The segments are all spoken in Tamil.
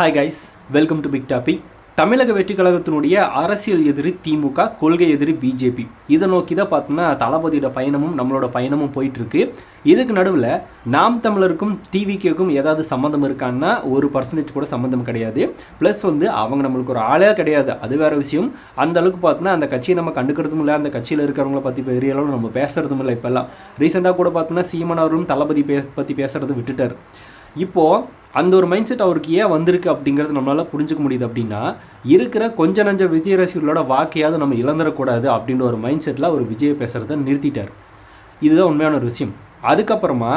Hi guys, welcome to big topic. தமிழக வெற்றி கழகத்தினுடைய அரசியல் எதிரி திமுக, கொள்கை எதிரி பிஜேபி. இதை நோக்கி தான் பார்த்தோன்னா தளபதியோட பயணமும் நம்மளோட பயணமும் போயிட்டுருக்கு. இதுக்கு நடுவில் நாம் தமிழருக்கும் டிவிகேக்கும் ஏதாவது சம்மந்தம் இருக்கான்னா 1% கூட சம்மந்தம் கிடையாது. ப்ளஸ் அவங்க நம்மளுக்கு ஒரு ஆளே கிடையாது, அது வேறு விஷயம். அந்த அளவுக்கு பார்த்தோன்னா அந்த கட்சியை நம்ம கண்டுக்கிறதும் இல்லை, அந்த கட்சியில் இருக்கிறவங்கள பற்றி பெரிய அளவில் நம்ம பேசுகிறதும் இல்லை. இப்போல்லாம் ரீசெண்டாக கூட பார்த்தோன்னா சீமான் அவர்களும் தளபதி பற்றி பேசுகிறத விட்டுட்டார். இப்போது அந்த ஒரு மைண்ட் செட் அவருக்கு ஏன் வந்திருக்கு அப்படிங்கிறது நம்மளால் புரிஞ்சுக்க முடியுது. அப்படின்னா இருக்கிற கொஞ்ச நஞ்ச விஜய் ரசிகர்களோட வாக்கையாவது நம்ம இழந்துடக்கூடாது அப்படின்ற ஒரு மைண்ட் செட்டில் அவர் விஜயை பேசுகிறத நிறுத்திட்டார். இதுதான் உண்மையான ஒரு விஷயம். அதுக்கப்புறமா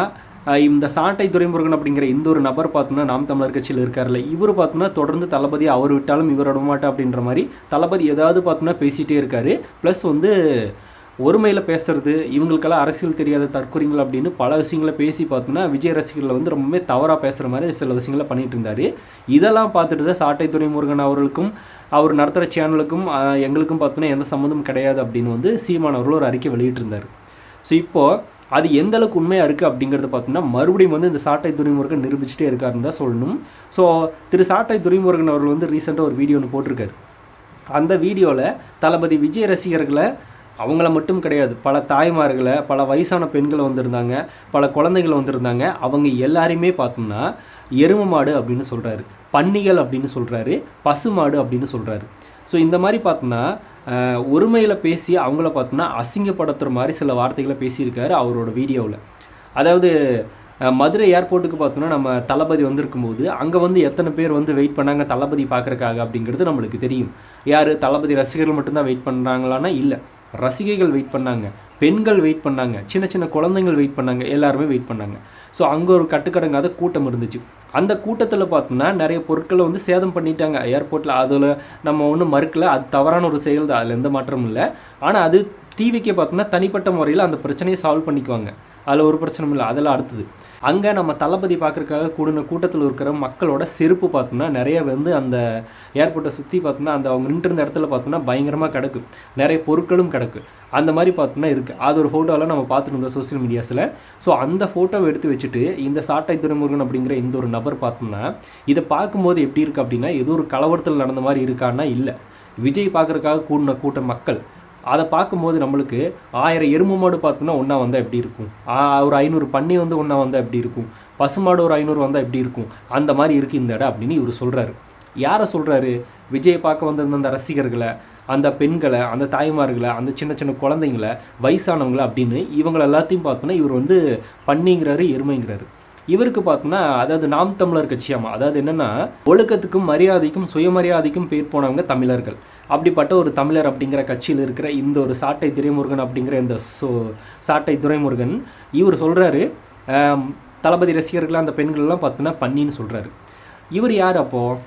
இந்த சாட்டை துரைமுருகன் அப்படிங்கிற இந்த ஒரு நபர் பார்த்தோன்னா நாம் தமிழர் கட்சியில் இருக்கார்ல, இவர் பார்த்தோன்னா தொடர்ந்து தளபதி அவர் விட்டாலும் இவர் விட மாட்டா அப்படின்ற மாதிரி தளபதி ஏதாவது பார்த்தோன்னா பேசிகிட்டே இருக்கார். ப்ளஸ் ஒருமையில் பேசுறது, இவங்களுக்கெல்லாம் அரசியல் தெரியாத தற்கொலைகள் அப்படின்னு பல விஷயங்களை பேசி பார்த்தோன்னா விஜய் ரசிகர்களை ரொம்பவே தவறாக பேசுகிற மாதிரி சில விஷயங்களை பண்ணிகிட்டு இருந்தார். இதெல்லாம் பார்த்துட்டு தான் சாட்டை துரைமுருகன் அவர்களுக்கும் அவர் நடத்துகிற சேனலுக்கும் எங்களுக்கும் பார்த்தோன்னா எந்த சம்மந்தமும் கிடையாது அப்படின்னு சீமான் அவர்கள் ஒரு அறிக்கை வெளியிட்டிருந்தார். ஸோ இப்போது அது எந்த அளவுக்கு உண்மையாக இருக்குது அப்படிங்கிறத பார்த்தோன்னா மறுபடியும் இந்த சாட்டை துரைமுருகன் நிரூபிச்சுட்டே இருக்காருன்னு தான் சொல்லணும். ஸோ திரு சாட்டை துரைமுருகன் அவர்கள் ரீசெண்டாக ஒரு வீடியோ ஒன்று போட்டிருக்காரு. அந்த வீடியோவில் தளபதி விஜய் ரசிகர்களை அவங்கள மட்டும் கிடையாது, பல தாய்மார்களை, பல வயசான பெண்களை வந்திருந்தாங்க, பல குழந்தைகள் வந்திருந்தாங்க, அவங்க எல்லாரையுமே பார்த்தோம்னா எருமை மாடு அப்படின்னு சொல்கிறாரு, பன்னிகள் அப்படின்னு சொல்கிறாரு, பசுமாடு அப்படின்னு சொல்கிறாரு. ஸோ இந்த மாதிரி பார்த்தோன்னா ஒருமையில் பேசி அவங்கள பார்த்தோன்னா அசிங்கப்படுத்துகிற மாதிரி சில வார்த்தைகளை பேசியிருக்காரு அவரோட வீடியோவில். அதாவது மதுரை ஏர்போர்ட்டுக்கு பார்த்தோன்னா நம்ம தளபதி வந்திருக்கும்போது அங்கே எத்தனை பேர் வெயிட் பண்ணாங்க தளபதி பார்க்குறக்காக அப்படிங்கிறது நம்மளுக்கு தெரியும். யார் தளபதி ரசிகர்கள் மட்டும்தான் வெயிட் பண்ணுறாங்களான்னா இல்லை, ரசிகைகள் வெயிட் பண்ணாங்க, பெண்கள் வெயிட் பண்ணாங்க, சின்ன சின்ன குழந்தைங்கள் வெயிட் பண்ணாங்க, எல்லாருமே வெயிட் பண்ணாங்க. ஸோ அங்கே ஒரு கட்டுக்கடங்காத கூட்டம் இருந்துச்சு. அந்த கூட்டத்தில் பார்த்தோன்னா நிறைய பொருட்களை சேதம் பண்ணிட்டாங்க ஏர்போர்ட்டில். அதில் நம்ம ஒன்றும் மறுக்கல, அது தவறான ஒரு செயல் தான், அதில் எந்த மாற்றமும் இல்லை. ஆனால் அது டிவிக்கே பார்த்தோன்னா தனிப்பட்ட முறையில் அந்த பிரச்சனையை சால்வ் பண்ணிக்குவாங்க, அதில் ஒரு பிரச்சனையும் இல்லை. அதெல்லாம் அடுத்தது அங்கே நம்ம தளபதி பார்க்குறக்காக கூட்டத்தில் இருக்கிற மக்களோட செருப்பு பார்த்தோன்னா நிறைய அந்த ஏர்போர்ட்டை சுற்றி பார்த்தோன்னா அந்த அவங்க நின்றுருந்த இடத்துல பார்த்தோன்னா பயங்கரமாக கிடக்கு, நிறைய பொருட்களும் கிடக்கு. அந்த மாதிரி பார்த்தோன்னா இருக்குது. அது ஒரு ஃபோட்டோவெல்லாம் நம்ம பார்த்துட்டு இருந்தோம் சோசியல் மீடியாஸில். ஸோ அந்த ஃபோட்டோவை எடுத்து வச்சுட்டு இந்த சாட்டை துரைமுருகன் அப்படிங்கிற இந்த ஒரு நபர் பார்த்தோம்னா இதை பார்க்கும்போது எப்படி இருக்குது அப்படின்னா ஏதோ ஒரு கலவரத்தில் நடந்த மாதிரி இருக்கான்னா இல்லை, விஜய் பார்க்குறக்காக கூட்ட மக்கள். அதை பார்க்கும்போது நம்மளுக்கு 1000 எருமை மாடு பார்த்தோன்னா ஒன்றா வந்தால் எப்படி இருக்கும், ஒரு 500 பன்னி ஒன்றா வந்தால் எப்படி இருக்கும், பசுமாடு ஒரு 500 வந்தால் எப்படி இருக்கும், அந்த மாதிரி இருக்குது இந்த இடம் அப்படின்னு இவர் சொல்கிறாரு. யாரை சொல்கிறாரு? விஜயை பார்க்க வந்திருந்த அந்த ரசிகர்களை, அந்த பெண்களை, அந்த தாய்மார்களை, அந்த சின்ன சின்ன குழந்தைங்களை, வயசானவங்களை அப்படின்னு இவங்களை எல்லாத்தையும் பார்த்தோன்னா இவர் பன்னிங்கிறாரு, எருமைங்கிறாரு. இவருக்கு பார்த்தோன்னா அதாவது நாம் தமிழர் கட்சியாமா, அதாவது என்னென்னா ஒழுக்கத்துக்கும் மரியாதைக்கும் சுயமரியாதைக்கும் பேர் போனவங்க தமிழர்கள். அப்படிப்பட்ட ஒரு தமிழர் அப்படிங்கிற கட்சியில் இருக்கிற இந்த ஒரு சாட்டை துரைமுருகன் அப்படிங்கிற இந்த சாட்டை துரைமுருகன் இவர் சொல்கிறாரு தளபதி ரசிகர்கள் அந்த பெண்கள்லாம் பார்த்தோன்னா பன்னின்னு சொல்கிறாரு. இவர் யார் அப்போது?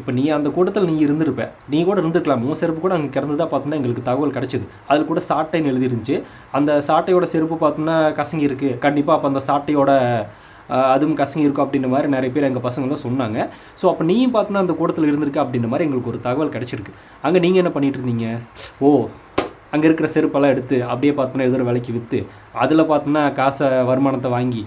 இப்போ நீ அந்த கூட்டத்தில் நீ இருந்திருப்ப, நீ கூட இருந்துருக்கலாம், உன் செருப்பு கூட அங்கே கிடந்ததாக பார்த்தோன்னா எங்களுக்கு தகவல் கிடச்சிது. அதில் கூட சாட்டைன்னு எழுதிருந்துச்சு. அந்த சாட்டையோட செருப்பு பார்த்தோன்னா கசங்கி இருக்குது, கண்டிப்பாக அப்போ அந்த சாட்டையோட அதுவும் கசங்கி இருக்கும் அப்படின்ற மாதிரி நிறைய பேர் எங்கள் பசங்களாம் சொன்னாங்க. ஸோ அப்போ நீயும் பார்த்தோன்னா அந்த கூட்டத்தில் இருந்திருக்கு அப்படின்ற மாதிரி எங்களுக்கு ஒரு தகவல் கிடச்சிருக்கு. அங்கே நீங்கள் என்ன பண்ணிகிட்டு இருந்தீங்க? அங்கே இருக்கிற செருப்பெல்லாம் எடுத்து அப்படியே பார்த்தோன்னா ஏதோ ஒரு விலைக்கு விற்று அதில் பார்த்தோன்னா காசை வருமானத்தை வாங்கி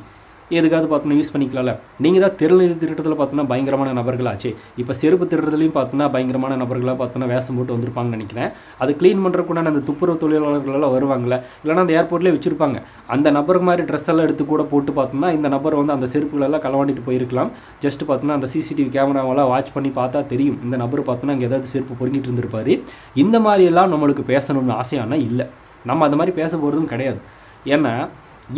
எதுக்காவது பார்த்தோன்னா யூஸ் பண்ணிக்கலாம்ல. நீங்கள் தான் திருநிதி திருட்டத்தில் பார்த்தோன்னா பயங்கரமான நபர்களாச்சு. இப்போ செருப்பு திருடுறதுலையும் பார்த்தோன்னா பயங்கரமான நபர்களாக பார்த்தோன்னா வேஷம் போட்டு வந்திருப்பாங்கன்னு நினைக்கிறேன். அது க்ளீன் பண்ணுறதுக்குண்டான அந்த துப்புரவு தொழிலாளர்களெல்லாம் வருவாங்களே, இல்லைனா அந்த ஏர்போர்ட்லேயே வச்சுருப்பாங்க. அந்த நபருக்கு மாதிரி ட்ரெஸ் எல்லாம் எடுத்து கூட போட்டு பார்த்தோம்னா இந்த நபர் அந்த செருப்புகளெல்லாம் களவாண்டிட்டு போயிருக்கலாம். ஜஸ்ட் பார்த்தோன்னா அந்த சிசிடிவி கேமராவெல்லாம் வாட்ச் பண்ணி பார்த்தா தெரியும் இந்த நபர் பார்த்தோன்னா அங்கே ஏதாவது செருப்பு பொறுங்கிட்டு இருந்திருப்பார். இந்த மாதிரியெல்லாம் நம்மளுக்கு பேசணும்னு ஆசையானா இல்லை, நம்ம அந்த மாதிரி பேச போகிறதும் கிடையாது. ஏன்னா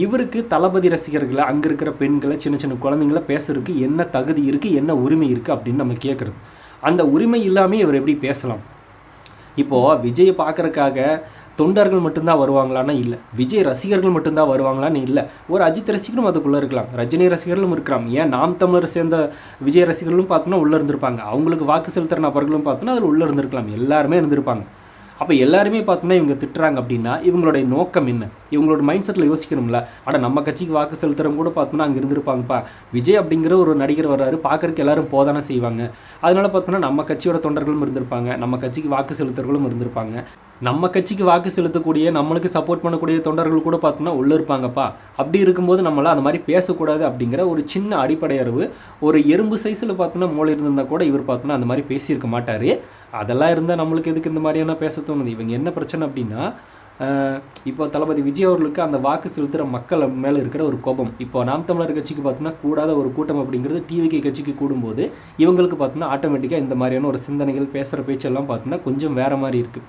இவருக்கு தளபதி ரசிகர்களை, அங்கே இருக்கிற பெண்களை, சின்ன சின்ன குழந்தைங்கள பேசுறதுக்கு என்ன தகுதி இருக்குது, என்ன உரிமை இருக்குது அப்படின்னு நம்ம கேட்குறது. அந்த உரிமை இல்லாமல் இவர் எப்படி பேசலாம்? இப்போது விஜயை பார்க்குறக்காக தொண்டர்கள் மட்டும்தான் வருவாங்களான்னா இல்லை, விஜய் ரசிகர்கள் மட்டும்தான் வருவாங்களான்னு இல்லை, ஒரு அஜித் ரசிகரும் அதுக்குள்ளே இருக்கலாம், ரஜினி ரசிகர்களும் இருக்கலாம், ஏன் நாம் தமிழர் சேர்ந்த விஜய் ரசிகர்களும் பார்த்தோன்னா உள்ளே இருந்திருப்பாங்க, அவங்களுக்கு வாக்கு செலுத்துகிற நபர்களும் பார்த்தோன்னா அதில் உள்ளே இருந்திருக்கலாம், எல்லாருமே இருந்திருப்பாங்க. அப்போ எல்லாருமே பார்த்தோன்னா இவங்க திட்டுறாங்க அப்படின்னா இவங்களுடைய நோக்கம் என்ன? இவங்களோட மைண்ட் செட்டில் யோசிக்கணும்ல. ஆனால் நம்ம கட்சிக்கு வாக்கு செலுத்துறவங்க கூட பார்த்தோம்னா அங்கே இருந்திருப்பாங்கப்பா. விஜய் அப்படிங்கிற ஒரு நடிகர் வர்றாரு, பார்க்குறக்கு எல்லாரும் போதானே செய்வாங்க. அதனால பார்த்தோம்னா நம்ம கட்சியோட தொண்டர்களும் இருந்திருப்பாங்க, நம்ம கட்சிக்கு வாக்கு செலுத்துறவர்களும் இருந்திருப்பாங்க. நம்ம கட்சிக்கு வாக்கு செலுத்தக்கூடிய, நம்மளுக்கு சப்போர்ட் பண்ணக்கூடிய தொண்டர்கள் கூட பார்த்தோம்னா உள்ளே இருப்பாங்கப்பா. அப்படி இருக்கும்போது நம்மளால் அந்த மாதிரி பேசக்கூடாது அப்படிங்கிற ஒரு சின்ன அடிப்படை அறிவு, ஒரு எறும்பு சைஸில் பார்த்தோன்னா மூளை இருந்திருந்தால் கூட இவர் பார்த்தோன்னா அந்த மாதிரி பேசியிருக்க மாட்டார். அதெல்லாம் இருந்தால் நம்மளுக்கு எதுக்கு இந்த மாதிரியான பேச தோணுது? இவங்க என்ன பிரச்சனை அப்படின்னா, இப்போ தளபதி விஜய் அவர்களுக்கு அந்த வாக்கு செலுத்துகிற மக்கள் மேலே இருக்கிற ஒரு கோபம். இப்போ நாம் தமிழர் கட்சிக்கு பார்த்தோன்னா கூடாத ஒரு கூட்டம் அப்படிங்கிறது டிவிகே கட்சிக்கு கூடும்போது இவங்களுக்கு பார்த்தோன்னா ஆட்டோமேட்டிக்காக இந்த மாதிரியான ஒரு சிந்தனைகள், பேசுகிற பேச்செல்லாம் பார்த்தோன்னா கொஞ்சம் வேறு மாதிரி இருக்குது.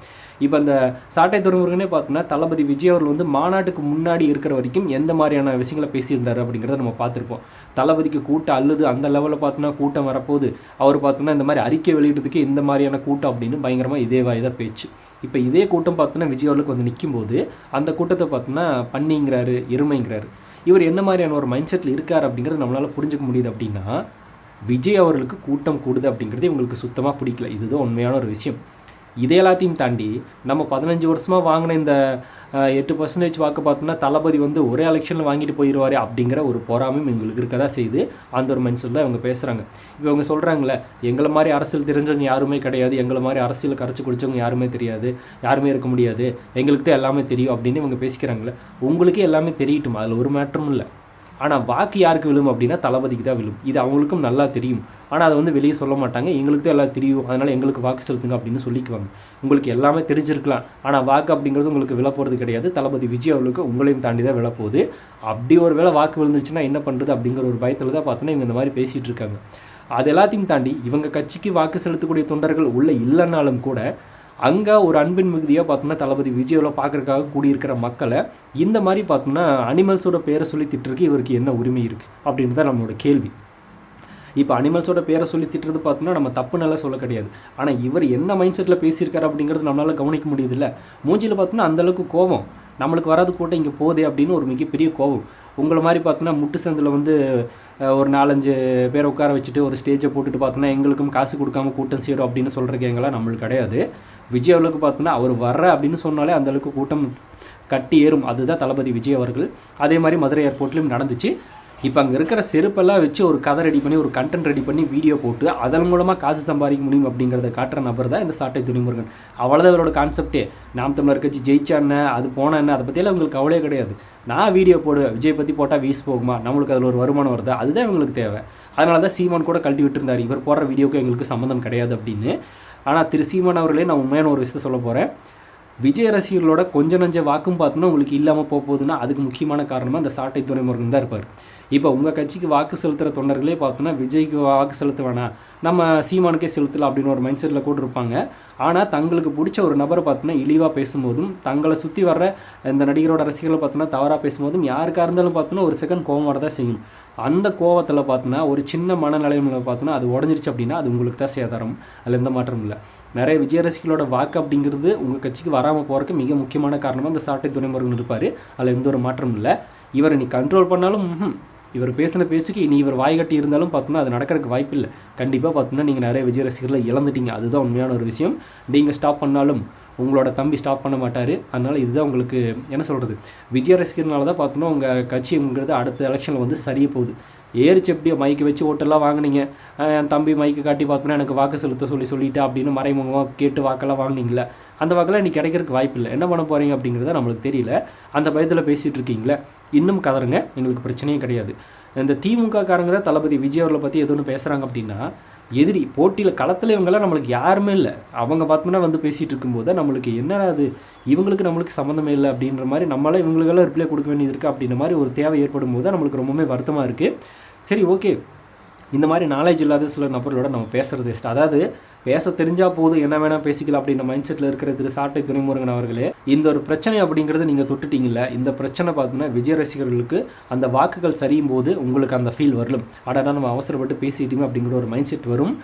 இப்போ அந்த சாட்டை துறைமுருகனே பார்த்தோன்னா தளபதி விஜய் அவர்கள் வந்து மாநாட்டுக்கு முன்னாடி இருக்கிற வரைக்கும் எந்த மாதிரியான விஷயங்களை பேசியிருந்தார் அப்படிங்கிறத நம்ம பார்த்துருப்போம். தளபதிக்கு கூட்டம் அல்லது அந்த லெவலில் பார்த்தோன்னா கூட்டம் வரப்போகுது, அவர் பார்த்தோன்னா இந்த மாதிரி அறிக்கை வெளியிடுறதுக்கு இந்த மாதிரியான கூட்டம் அப்படின்னு பயங்கரமாக இதே வாய்தான் பேச்சு. இப்போ இதே கூட்டம் பார்த்தோன்னா விஜய் அவர்களுக்கு வந்து நிற்கும்போது அந்த கூட்டத்தை பார்த்தோன்னா பண்ணிங்கிறாரு, எருமைங்கிறாரு. இவர் என்ன மாதிரியான ஒரு மைண்ட் செட்டில் இருக்கார் அப்படிங்கிறது நம்மளால் புரிஞ்சுக்க முடியுது. அப்படின்னா விஜய் அவர்களுக்கு கூட்டம் கூடுது அப்படிங்கிறது இவங்களுக்கு சுத்தமாக பிடிக்கல. இதுதான் உண்மையான ஒரு விஷயம். இதே எல்லாத்தையும் தாண்டி நம்ம 15 வருஷமாக வாங்கின இந்த 8% வாக்கு பார்த்தோம்னா தளபதி வந்து ஒரே எலெக்ஷனில் வாங்கிட்டு போயிடுவார் அப்படிங்கிற ஒரு பொறாமையும் எங்களுக்கு இருக்க தான் செய்யுது. அந்த ஒரு மைண்ட் செட் தான் இவங்க பேசுகிறாங்க. இப்போ இவங்க சொல்கிறாங்களே, எங்களை மாதிரி அரசியல் தெரிஞ்சவங்க யாருமே கிடையாது, எங்களை மாதிரி அரசியல் கரைச்சி குடிச்சவங்க யாருமே தெரியாது, யாருமே இருக்க முடியாது, எங்களுக்கு தான் எல்லாமே தெரியும் அப்படின்னு இவங்க பேசிக்கிறாங்களே. உங்களுக்கே எல்லாமே தெரியட்டும், அதில் ஒரு மேட்டரும் இல்லை. ஆனால் வாக்கு யாருக்கு விழும் அப்படின்னா தளபதிக்கு தான் விழும். இது அவங்களுக்கும் நல்லா தெரியும். ஆனால் அதை வந்து வெளியே சொல்ல மாட்டாங்க. எங்களுக்கு தான் எல்லாம் தெரியும், அதனால் எங்களுக்கு வாக்கு செலுத்துங்க அப்படின்னு சொல்லிக்குவாங்க. உங்களுக்கு எல்லாமே தெரிஞ்சிருக்கலாம், ஆனால் வாக்கு அப்படிங்கிறது உங்களுக்கு விழ போகிறது கிடையாது. தளபதி விஜய் அவர்களுக்கு உங்களையும் தாண்டி தான் விழப்போகுது. அப்படி ஒரு வேளை வாக்கு விழுந்துச்சுன்னா என்ன பண்ணுறது அப்படிங்கிற ஒரு பயத்தில் தான் பார்த்தோன்னா இவங்க இந்த மாதிரி பேசிகிட்டு இருக்காங்க. அது எல்லாத்தையும் தாண்டி இவங்க கட்சிக்கு வாக்கு செலுத்தக்கூடிய தொண்டர்கள் உள்ளே இல்லைன்னாலும் கூட அங்கே ஒரு அன்பின் மிகுதியாக பார்த்தோம்னா தளபதி விஜயோவில் பார்க்குறதுக்காக கூடியிருக்கிற மக்களை இந்த மாதிரி பார்த்தோம்னா அனிமல்ஸோட பேரை சொல்லி திட்டுறதுக்கு இவருக்கு என்ன உரிமை இருக்குது அப்படின்றது தான் நம்மளோட கேள்வி. இப்போ அனிமல்ஸோட பேரை சொல்லி திட்டுறது பார்த்தோம்னா நம்ம தப்பு நல்லா சொல்ல கிடையாது. ஆனால் இவர் என்ன மைண்ட் செட்டில் பேசியிருக்காரு அப்படிங்கிறது நம்மளால் கவனிக்க முடியுதில்ல. மூஞ்சியில் பார்த்தோம்னா அந்தளவுக்கு கோபம், நம்மளுக்கு வராது கூட்டம் இங்கே போதே அப்படின்னு ஒரு மிகப்பெரிய கோபம். உங்களை மாதிரி பார்த்தோன்னா முட்டு சந்தில் வந்து ஒரு 4-5 பேரை உட்கார வச்சுட்டு ஒரு ஸ்டேஜை போட்டுட்டு பார்த்தோன்னா எங்களுக்கும் காசு கொடுக்காம கூட்டம் சேரும் அப்படின்னு சொல்கிற கேங்கெல்லாம் நம்மளுக்கு கிடையாது. விஜய் அவர்களுக்கு பார்த்தோன்னா அவர் வர்ற அப்படின்னு சொன்னாலே அந்தளவுக்கு கூட்டம் கட்டி ஏறும். அதுதான் தளபதி விஜய் அவர்கள். அதே மாதிரி மதுரை ஏர்போர்ட்லேயும் நடந்துச்சு. இப்போ அங்கே இருக்கிற செருப்பெல்லாம் வச்சு ஒரு கதை ரெடி பண்ணி, ஒரு கண்டென்ட் ரெடி பண்ணி வீடியோ போட்டு அதன் மூலமாக காசு சம்பாதிக்க முடியும் அப்படிங்கிறத காட்டுற நபர் தான் இந்த சாட்டை துரைமுருகன். அவ்வளோதான் இவரோட கான்செப்டே. நாம் தமிழர் கட்சி ஜெயிச்சா என்ன, அது போனால் என்ன, அதை பற்றியெல்லாம் உங்களுக்கு கவலையே கிடையாது. நான் வீடியோ போடுவேன், விஜய் பற்றி போட்டால் வீஸ் போகுமா, நம்மளுக்கு அதில் ஒரு வருமானம் வருதா, அதுதான் இவங்களுக்கு தேவை. அதனால தான் சீமான் கூட கழட்டி விட்டுருந்தார், இவர் போடுற வீடியோக்கு எங்களுக்கு சம்மந்தம் கிடையாது அப்படின்னு. ஆனால் திரு சீமான் அவர்களே நான் உண்மையான ஒரு விஷயத்தை சொல்ல போகிறேன். விஜய் ரசிகர்களோட கொஞ்சம் நஞ்ச வாக்கும் பார்த்தோன்னா உங்களுக்கு இல்லாமல் போகுதுன்னா அதுக்கு முக்கியமான காரணமாக அந்த சாட்டை துரைமுருகன் தான் இருப்பார். இப்போ உங்கள் கட்சிக்கு வாக்கு செலுத்துகிற தொண்டர்களே பார்த்தோன்னா விஜய்க்கு வாக்கு செலுத்த வேணாம், நம்ம சீமானுக்கே செலுத்தலாம் அப்படின்னு ஒரு மைண்ட் செட்டில் கூட இருப்பாங்க. ஆனால் தங்களுக்கு பிடிச்ச ஒரு நபரை பார்த்தோன்னா இழிவாக பேசும்போதும், தங்களை சுற்றி வர்ற இந்த நடிகரோட ரசிகர்களை பார்த்தோன்னா தவறாக பேசும்போதும் யாருக்காக இருந்தாலும் பார்த்தோன்னா ஒரு செகண்ட் கோவம் வரதான் செய்யும். அந்த கோவத்தில் பார்த்தோன்னா ஒரு சின்ன மனநிலைமையில் பார்த்தோன்னா அது உடஞ்சிருச்சு அப்படின்னா அது உங்களுக்கு தான் சேதாரம். அதில் எந்த மாற்றமும் இல்லை. நிறைய விஜய் ரசிகளோட வாக்கு அப்படிங்கிறது உங்கள் கட்சிக்கு வராமல் போகிறதுக்கு மிக முக்கியமான காரணமாக இந்த சாட்டை துரைமுருகன் இருப்பார். அதில் எந்த ஒரு மாற்றமும் இல்லை. இவரை நீ கண்ட்ரோல் பண்ணாலும் இவர் பேசின பேச்சுக்கு இனி இவர் வாய் கட்டி இருந்தாலும் பார்த்தோன்னா அது நடக்கிறதுக்கு வாய்ப்பு இல்லை. கண்டிப்பாக பார்த்தோன்னா நீங்கள் நிறைய விஜய் ரசிகர்களை இழந்துட்டீங்க. அதுதான் உண்மையான ஒரு விஷயம். நீங்கள் ஸ்டாப் பண்ணாலும் உங்களோட தம்பி ஸ்டாப் பண்ண மாட்டார். அதனால் இதுதான் உங்களுக்கு என்ன சொல்கிறது, விஜய் ரசிகர்னால தான் பார்த்தோன்னா உங்கள் கட்சிங்கிறது அடுத்த எலெக்ஷனில் வந்து சரிய போகுது. ஏறிச்சு எப்படியோ மைக்கு வச்சு ஓட்டெல்லாம் வாங்கினீங்க, என் தம்பி மைக்கு காட்டி பார்த்தோன்னா எனக்கு வாக்கு செலுத்த சொல்லிட்டா அப்படின்னு மறைமுகமாக கேட்டு வாக்கெல்லாம் வாங்கினீங்களே, அந்த வாக்கெல்லாம் இன்றைக்கி கிடைக்கிறதுக்கு வாய்ப்பு இல்லை. என்ன பண்ண போகிறீங்க அப்படிங்கிறத நம்மளுக்கு தெரியல. அந்த பயத்தில் பேசிகிட்டு இருக்கீங்களே, இன்னும் கதறுங்க, எங்களுக்கு பிரச்சனையே கிடையாது. இந்த திமுக காரங்க தான் தளபதி விஜய் அவர்களை பற்றி எதுவும் பேசுகிறாங்க அப்படின்னா எதிரி போட்டியில் களத்தில் இவங்கெல்லாம் நம்மளுக்கு யாருமே இல்லை. அவங்க பார்த்தோம்னா வந்து பேசிகிட்டு இருக்கும்போது நம்மளுக்கு என்னடா அது, இவங்களுக்கு நம்மளுக்கு சம்மந்தமே இல்லை அப்படின்ற மாதிரி நம்மளால் இவங்களுக்கெல்லாம் ரிப்ளை கொடுக்க வேண்டியது இருக்குது அப்படின்ற மாதிரி ஒரு தேவை ஏற்படும் போது நம்மளுக்கு ரொம்பவே வருத்தமாக இருக்குது. சரி, ஓகே, இந்த மாதிரி நாலேஜ் இல்லாத சில நபர்களோட நம்ம பேசுகிறது இஷ்டம். அதாவது பேச தெரிஞ்சால் போதும், என்ன வேணால் பேசிக்கலாம் அப்படின்ற மைண்ட் செட்டில் இருக்கிற திரு சாட்டை துரைமுருகன் அவர்களே, இந்த ஒரு பிரச்சனை அப்படிங்கிறது நீங்கள் தொட்டுட்டீங்கல்ல. இந்த பிரச்சனை பார்த்தோன்னா விஜய் ரசிகர்களுக்கு அந்த வாக்குகள் சரியும் போது உங்களுக்கு அந்த ஃபீல் வரலும், அடடா நம்ம அவசரப்பட்டு பேசிட்டோமே அப்படிங்கிற ஒரு மைண்ட் செட் வரும்.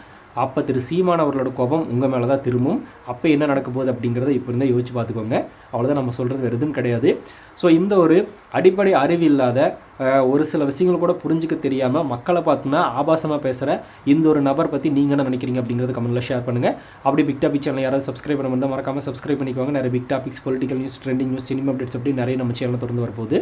அப்போ திரு சீமான் அவர்களோட கோபம் உங்கள் மேலே தான் திரும்பும். அப்போ என்ன நடக்க போகுது அப்படிங்கிறத இப்போ இருந்தால் யோசிச்சு பார்த்துக்கோங்க. அவ்வளோதான் நம்ம சொல்கிறது, வேறு எதுவும் கிடையாது. ஸோ இந்த ஒரு அடிப்படை அறிவு இல்லாத ஒரு சில விஷயங்கள் கூட புரிஞ்சிக்க தெரியாமல் மக்களை பார்த்தோன்னா ஆபாசமாக பேசுகிற இந்த ஒரு நபர் பற்றி நீங்கள் என்ன நினைக்கிறீங்க அப்படிங்கிறத கமெண்ட்டில் ஷேர் பண்ணுங்கள். அப்படி பிக் டாபிக் சேனல் யாராவது சப்ஸ்கிரைப் பண்ண முடிந்தால் மறக்காமல் சப்ஸ்கிரைப் பண்ணிக்கோங்க. நிறைய big topics, political news, trending news, cinema updates அப்படி நிறைய நம்ம சேனலில் தொடர்ந்து வரப்போகுது.